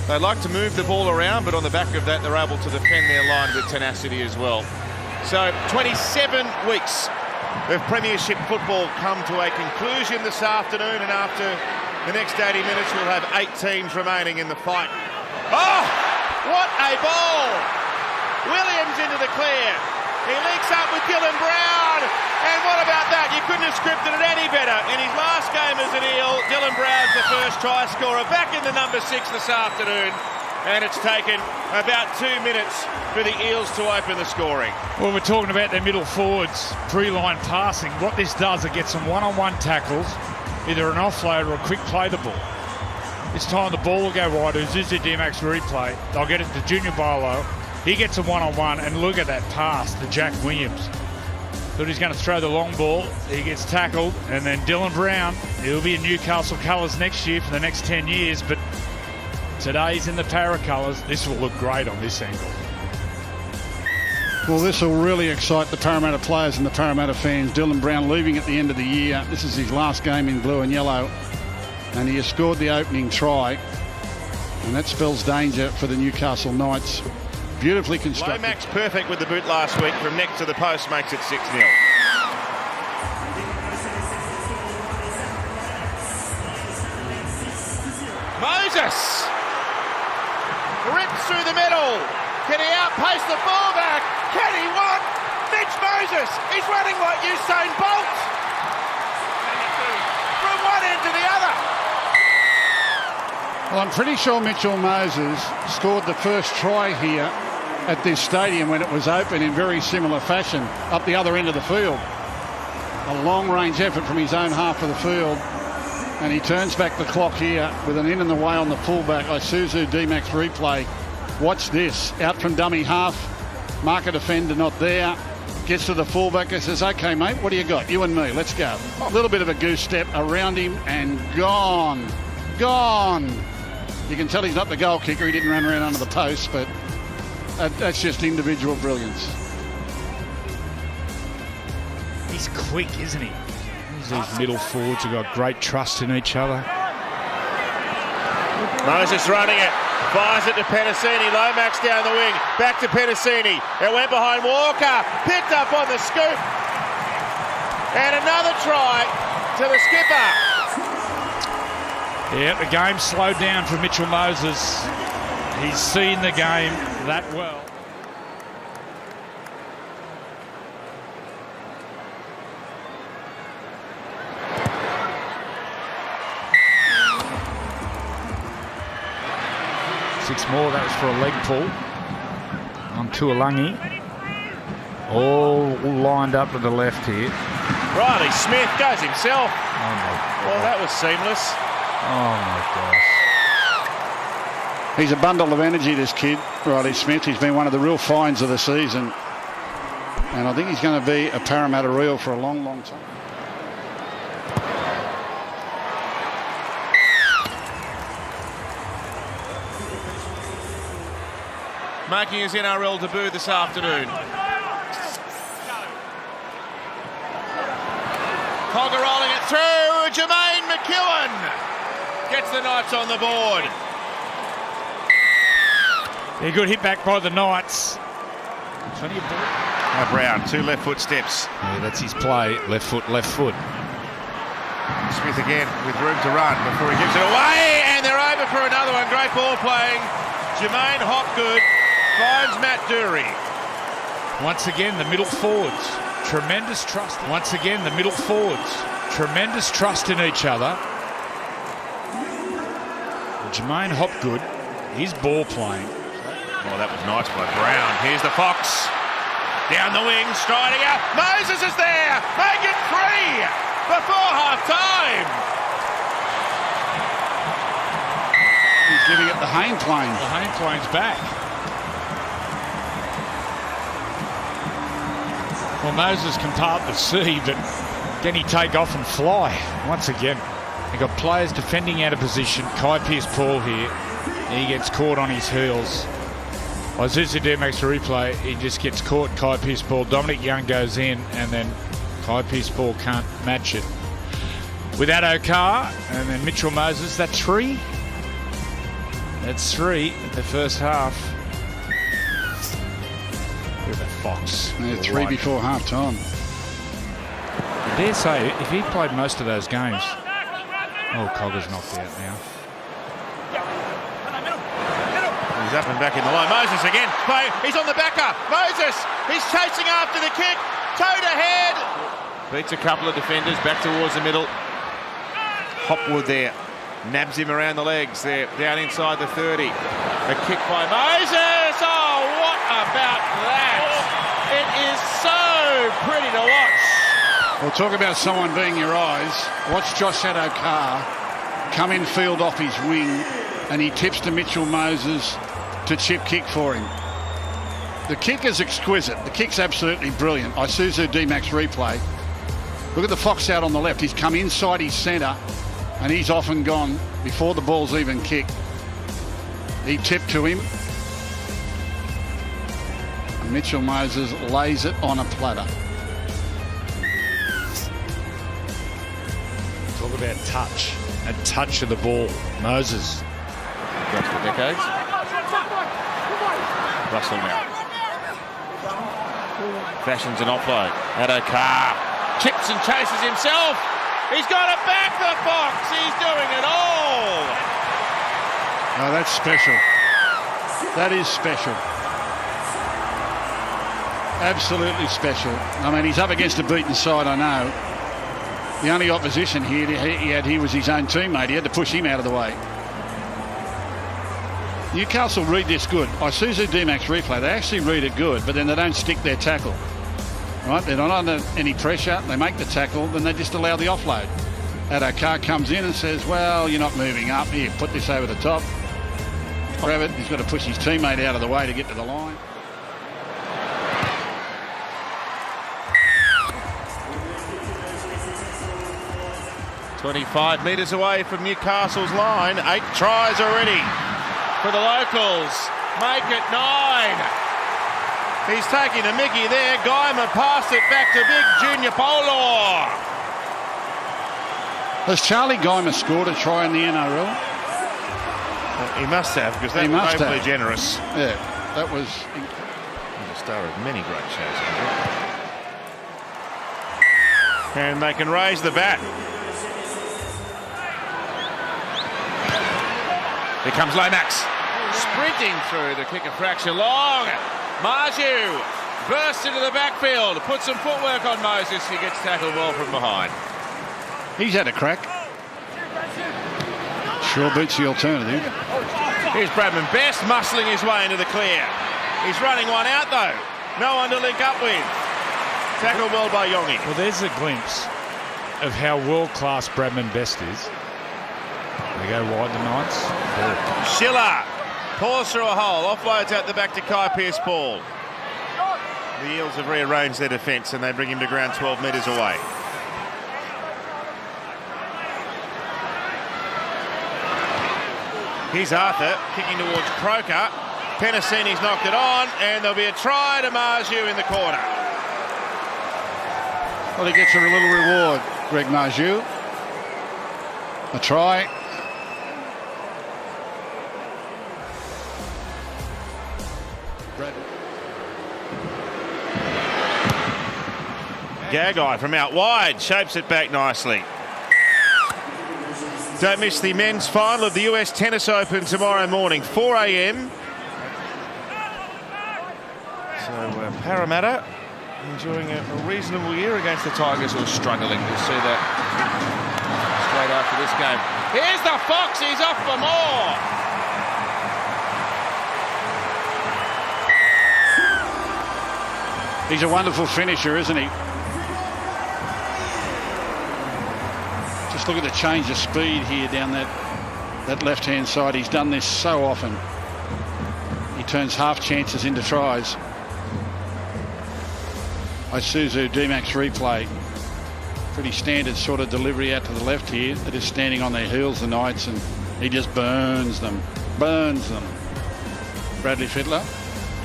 They like to move the ball around, but on the back of that, they're able to defend their line with tenacity as well. So 27 weeks of Premiership football come to a conclusion this afternoon, and after the next 80 minutes, we'll have 8 teams remaining in the fight. Oh, what a ball! Williams into the clear. He links up with Dylan Brown. And what about that? You couldn't have scripted it any better. In his last game as an Eel, Dylan Brown's the first try scorer, back in the number 6 this afternoon. And it's taken about 2 minutes for the Eels to open the scoring. Well, we're talking about their middle forwards, pre-line passing. What this does, it gets some one-on-one tackles, either an offload or a quick play the ball. This time the ball will go wide. Zuzu D-Max replay. They'll get it to Junior Barlow. He gets a one-on-one, and look at that pass to Jack Williams. Thought he's going to throw the long ball. He gets tackled, and then Dylan Brown, he'll be in Newcastle colours next year for the next 10 years, but today he's in the Para colours. This will look great on this angle. Well, this will really excite the Parramatta players and the Parramatta fans. Dylan Brown leaving at the end of the year. This is his last game in blue and yellow, and he has scored the opening try, and that spells danger for the Newcastle Knights. Beautifully constructed. Lomax perfect with the boot last week from next to the post, makes it 6-0. Moses rips through the middle. Can he outpace the fullback? Can he what? Mitch Moses, he's running like Usain Bolt. From one end to the other. Well, I'm pretty sure Mitchell Moses scored the first try here at this stadium when it was open in very similar fashion up the other end of the field. A long-range effort from his own half of the field, and he turns back the clock here with an in and the way on the fullback. Isuzu D-Max replay. Watch this. Out from dummy half. Marker defender not there. Gets to the fullback and says, "Okay, mate, what do you got? You and me, let's go." A little bit of a goose step around him and gone. Gone. You can tell he's not the goal kicker. He didn't run around under the post, but that's just individual brilliance. He's quick, isn't he? These middle forwards have got great trust in each other. Moses running it. Fires it to Penasini. Lomax down the wing. Back to Penasini. It went behind Walker. Picked up on the scoop. And another try to the skipper. Yeah, the game slowed down for Mitchell Moses. He's seen the game that well. Six more, that was for a leg pull on Tuolangi. All lined up to the left here. Riley Smith goes himself. Oh my God. Well, that was seamless. Oh my gosh. He's a bundle of energy, this kid, Riley Smith. He's been one of the real finds of the season. And I think he's going to be a Parramatta Reel for a long, long time. Making his NRL debut this afternoon. Cogger rolling it through. Jermaine McEwen gets the Knights on the board. A good hit back by the Knights. Plenty of ball. Brown, 2 left foot steps. Yeah, that's his play. Left foot, left foot. Smith again with room to run before he gives it away. And they're over for another one. Great ball playing. Jermaine Hopgood finds Matt Dury. Once again, the middle forwards. Tremendous trust. Once again, the middle forwards. Tremendous trust in each other. Jermaine Hopgood, his ball playing. Oh, that was nice by Brown. Here's the Fox. Down the wing, striding out. Moses is there. Make it 3 before half-time. He's giving it the Hayne plane. The Hayne plane's back. Well, Moses can part the sea, but can he take off and fly? Once again, they've got players defending out of position. Kai Pearce-Paul here. He gets caught on his heels. Isuzu D-Max replay, he just gets caught. Kai Pearce-Paul. Dominic Young goes in, and then Kai Pearce-Paul can't match it. With that Okar, and then Mitchell Moses, that's 3. That's 3 in the first half. With a Fox. Yeah, 3 before half time. I dare say, if he played most of those games. Oh, Cogger's knocked out now. He's up and back in the line. Moses again. He's on the backer. Moses. He's chasing after the kick. Toe to head. Beats a couple of defenders back towards the middle. Hopwood there. Nabs him around the legs there. Down inside the 30. A kick by Moses. Oh, what about that? It is so pretty to watch. Well, talk about someone being your eyes. Watch Josh Addo-Carr come in field off his wing, and he tips to Mitchell Moses to chip kick for him. The kick is exquisite. The kick's absolutely brilliant. Isuzu D-Max replay. Look at the Fox out on the left. He's come inside his centre, and he's often gone before the ball's even kicked. He tipped to him. And Mitchell Moses lays it on a platter. Talk about touch. A touch of the ball. Moses. That's for decades. Russell now. Fashions an offload. Addo-Carr. Chips and chases himself. He's got it back, the Fox. He's doing it all. Oh, that's special. That is special. Absolutely special. I mean, he's up against a beaten side, I know. The only opposition here he had was his own teammate. He had to push him out of the way. Newcastle read this good. Isuzu D-Max replay, they actually read it good, but then they don't stick their tackle. Right? They're not under any pressure. They make the tackle, then they just allow the offload. Addo-Carr comes in and says, well, you're not moving up. Here, put this over the top. Grab it. He's got to push his teammate out of the way to get to the line. "25 metres away from Newcastle's line. 8 tries already for the locals. Make it 9. He's taking a mickey there. Guymer passed it back to big Junior Polo. Has Charlie Guymer scored a try in the NRL? Well, he must have, because that was overly generous. Yeah, that was... He's a star of many great shows. And they can raise the bat. Here comes Lomax. Sprinting through to kick a fraction long. Marju bursts into the backfield. Puts some footwork on Moses. He gets tackled well from behind. He's had a crack. Sure beats the alternative. Here's Bradman Best muscling his way into the clear. He's running one out though. No one to link up with. Tackled well by Yongi. Well, there's a glimpse of how world-class Bradman Best is. They go wide the Knights. Schiller pours through a hole. Offloads out the back to Kai Pearce-Paul. The Eels have rearranged their defence and they bring him to ground 12 metres away. Here's Arthur kicking towards Croker. Penasini's knocked it on, and there'll be a try to Marju in the corner. Well, he gets a little reward, Greg Marju. A try. Gagai from out wide shapes it back nicely. Don't miss the men's final of the US Tennis Open tomorrow morning, 4 a.m. So Parramatta enjoying a reasonable year against the Tigers, who are struggling. We'll see that straight after this game. Here's the Fox, he's off for more. He's a wonderful finisher, isn't he? Just look at the change of speed here down that left-hand side. He's done this so often. He turns half chances into tries. Isuzu D-Max replay. Pretty standard sort of delivery out to the left here. They're just standing on their heels, the Knights, and he just burns them. Burns them. Bradley Fittler.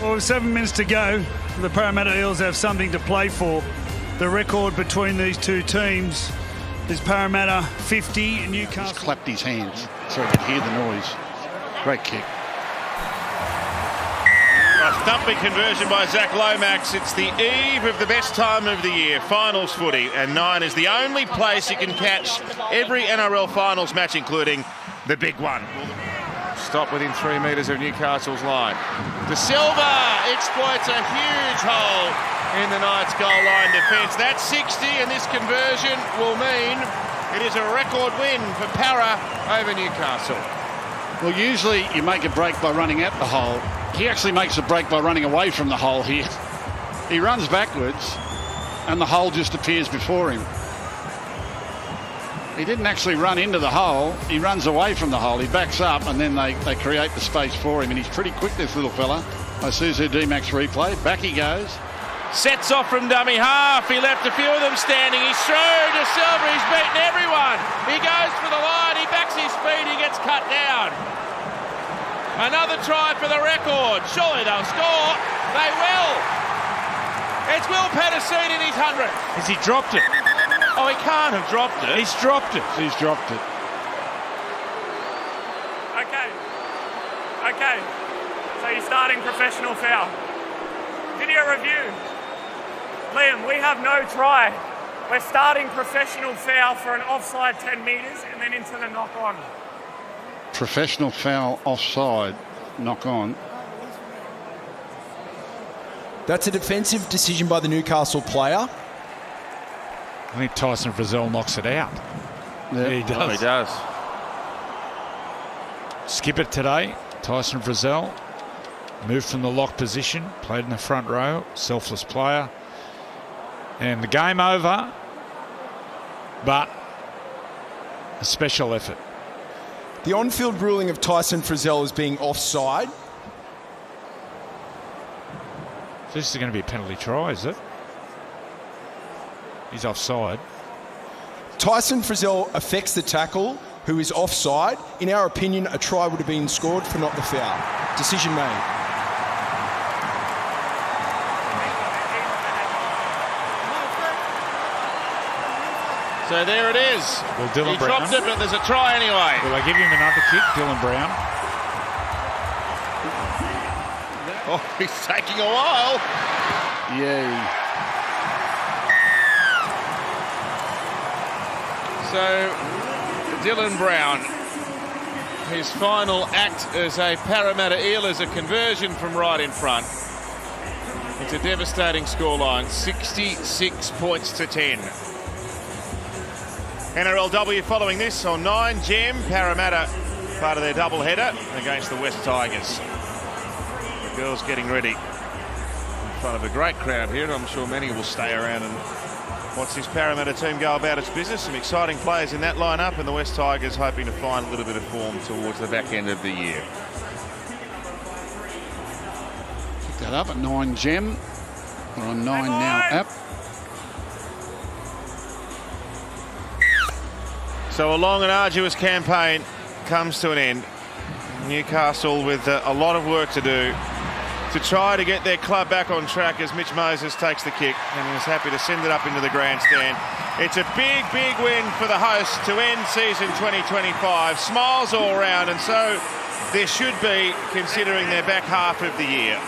Well, with 7 minutes to go, the Parramatta Eels have something to play for. The record between these two teams is Parramatta 50, Newcastle. He's clapped his hands so he could hear the noise. Great kick. A thumping conversion by Zach Lomax. It's the eve of the best time of the year, finals footy, and 9 is the only place you can catch every NRL finals match, including the big one. Stop within 3 metres of Newcastle's line. De Silva exploits a huge hole in the Knights' goal line defence. That's 60, and this conversion will mean it is a record win for Para over Newcastle. Well, usually you make a break by running at the hole. He actually makes a break by running away from the hole here. He runs backwards and the hole just appears before him. He didn't actually run into the hole. He runs away from the hole. He backs up and then they create the space for him. And he's pretty quick, this little fella. Isuzu D-Max replay. Back he goes. Sets off from dummy half. He left a few of them standing. He's through to Silver. He's beaten everyone. He goes for the line. He backs his speed. He gets cut down. Another try for the record. Surely they'll score. They will. It's Will Patterson in his 100th. Has he dropped it? Oh, he can't have dropped it. He's dropped it. He's dropped it. Okay. So you're starting professional foul. Video review. Liam, we have no try. We're starting professional foul for an offside 10 metres and then into the knock-on. Professional foul offside, knock on. That's a defensive decision by the Newcastle player. I think Tyson Frizzell knocks it out. Yeah. He does. Oh, he does. Skipper today, Tyson Frizzell. Moved from the lock position, played in the front row, selfless player. And the game over, but a special effort. The on-field ruling of Tyson Frizzell as being offside. This is going to be a penalty try, is it? He's offside. Tyson Frizzell affects the tackle, who is offside. In our opinion, a try would have been scored for not the foul. Decision made. So there it is. Well, Dylan he Brown. dropped it, but there's a try anyway. Will I give him another kick, Dylan Brown? Oh, he's taking a while. Yay. So, Dylan Brown, his final act as a Parramatta Eel is a conversion from right in front. It's a devastating scoreline, 66 points to 10. NRLW following this on 9. Gem, Parramatta, part of their doubleheader against the West Tigers. The girls getting ready in front of a great crowd here, and I'm sure many will stay around and watch this Parramatta team go about its business. Some exciting players in that lineup, and the West Tigers hoping to find a little bit of form towards the back end of the year. Pick that up at 9 Gem. We're on 9 now app. So a long and arduous campaign comes to an end. Newcastle with a lot of work to do to try to get their club back on track as Mitch Moses takes the kick and is happy to send it up into the grandstand. It's a big, big win for the hosts to end season 2025. Smiles all round, and so there should be, considering their back half of the year.